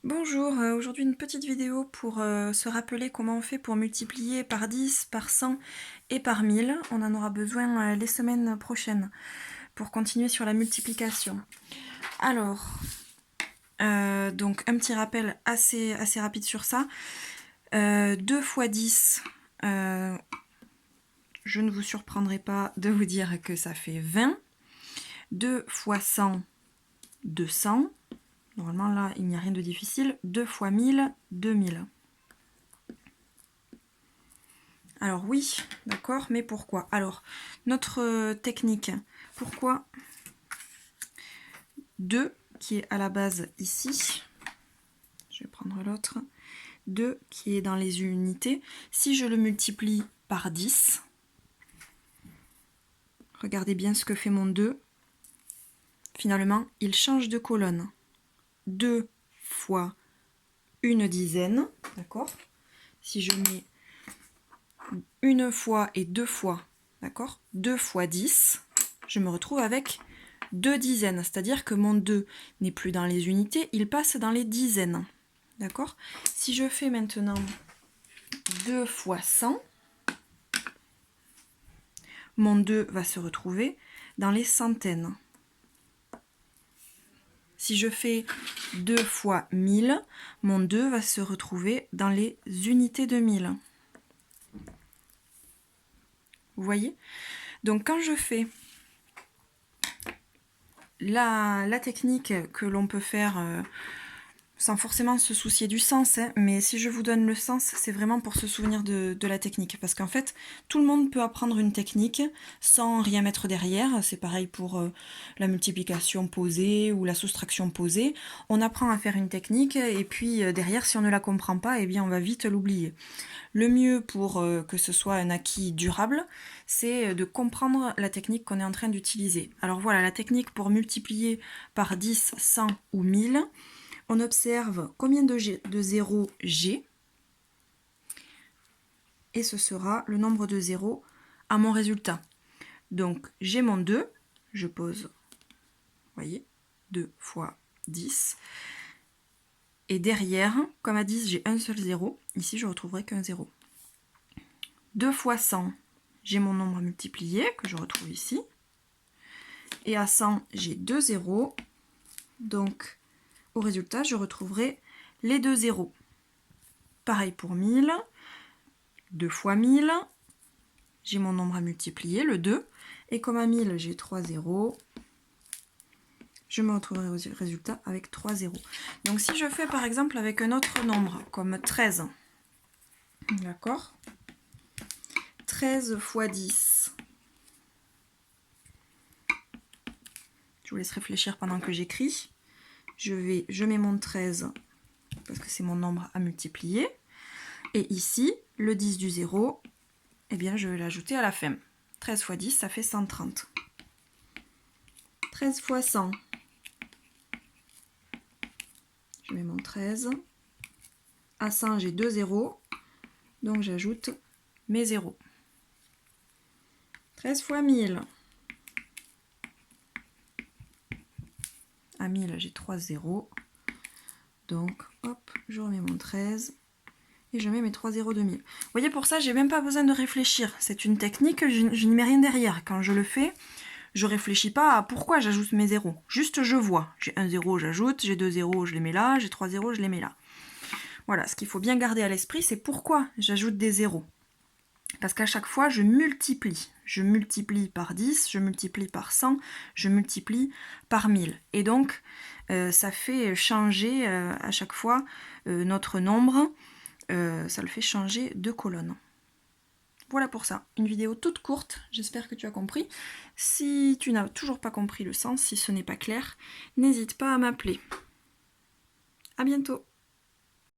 Bonjour, aujourd'hui une petite vidéo pour se rappeler comment on fait pour multiplier par 10, par 100 et par 1000. On en aura besoin les semaines prochaines pour continuer sur la multiplication. Alors, donc un petit rappel assez rapide sur ça. 2 fois 10, je ne vous surprendrai pas de vous dire que ça fait 20. 2 fois 100, 200. Normalement, là, il n'y a rien de difficile. 2 fois 1000, 2000. Alors oui, d'accord, mais pourquoi? Alors, notre technique, pourquoi 2, qui est à la base ici, je vais prendre l'autre, 2 qui est dans les unités, si je le multiplie par 10, regardez bien ce que fait mon 2, finalement, il change de colonne. 2 fois une dizaine, d'accord? Si je mets une fois et deux fois, d'accord? 2 fois 10, je me retrouve avec 2 dizaines, c'est-à-dire que mon 2 n'est plus dans les unités, il passe dans les dizaines, d'accord? Si je fais maintenant 2 fois 100, mon 2 va se retrouver dans les centaines. Si je fais 2 fois 1000, mon 2 va se retrouver dans les unités de 1000. Vous voyez? Donc quand je fais la technique que l'on peut faire sans forcément se soucier du sens, hein, mais si je vous donne le sens, c'est vraiment pour se souvenir de la technique. Parce qu'en fait, tout le monde peut apprendre une technique sans rien mettre derrière. C'est pareil pour la multiplication posée ou la soustraction posée. On apprend à faire une technique et puis derrière, si on ne la comprend pas, eh bien on va vite l'oublier. Le mieux pour que ce soit un acquis durable, c'est de comprendre la technique qu'on est en train d'utiliser. Alors voilà, la technique pour multiplier par 10, 100 ou 1000. On observe combien de zéros j'ai, et ce sera le nombre de zéros à mon résultat. Donc j'ai mon 2, je pose, vous voyez, 2 fois 10, et derrière, comme à 10 j'ai un seul zéro, ici je retrouverai qu'un zéro. 2 fois 100, j'ai mon nombre à multiplier, que je retrouve ici, et à 100 j'ai 2 zéros, donc au résultat je retrouverai les 2 zéros. Pareil pour 1000, 2 fois 1000, j'ai mon nombre à multiplier, le 2, et comme à 1000 j'ai 3 zéros, je me retrouverai au résultat avec 3 zéros. Donc si je fais par exemple avec un autre nombre, comme 13, d'accord, 13 fois 10, je vous laisse réfléchir pendant que j'écris, je mets mon 13, parce que c'est mon nombre à multiplier, et ici, le 10 du 0, eh bien je vais l'ajouter à la fin. 13 fois 10, ça fait 130. 13 fois 100, je mets mon 13. À 100, j'ai 2 zéros, donc j'ajoute mes zéros. 13 fois 1000. À 1000, j'ai 3 zéros. Donc, hop, je remets mon 13 et je mets mes 3 zéros de 1000. Vous voyez, pour ça, j'ai même pas besoin de réfléchir. C'est une technique, je n'y mets rien derrière. Quand je le fais, je réfléchis pas à pourquoi j'ajoute mes zéros. Juste, je vois. J'ai un zéro, j'ajoute. J'ai 2 zéros, je les mets là. J'ai 3 zéros, je les mets là. Voilà, ce qu'il faut bien garder à l'esprit, c'est pourquoi j'ajoute des zéros. Parce qu'à chaque fois, je multiplie. Je multiplie par 10, je multiplie par 100, je multiplie par 1000. Et donc, ça fait changer à chaque fois notre nombre. Ça le fait changer de colonne. Voilà pour ça. Une vidéo toute courte. J'espère que tu as compris. Si tu n'as toujours pas compris le sens, si ce n'est pas clair, n'hésite pas à m'appeler. À bientôt.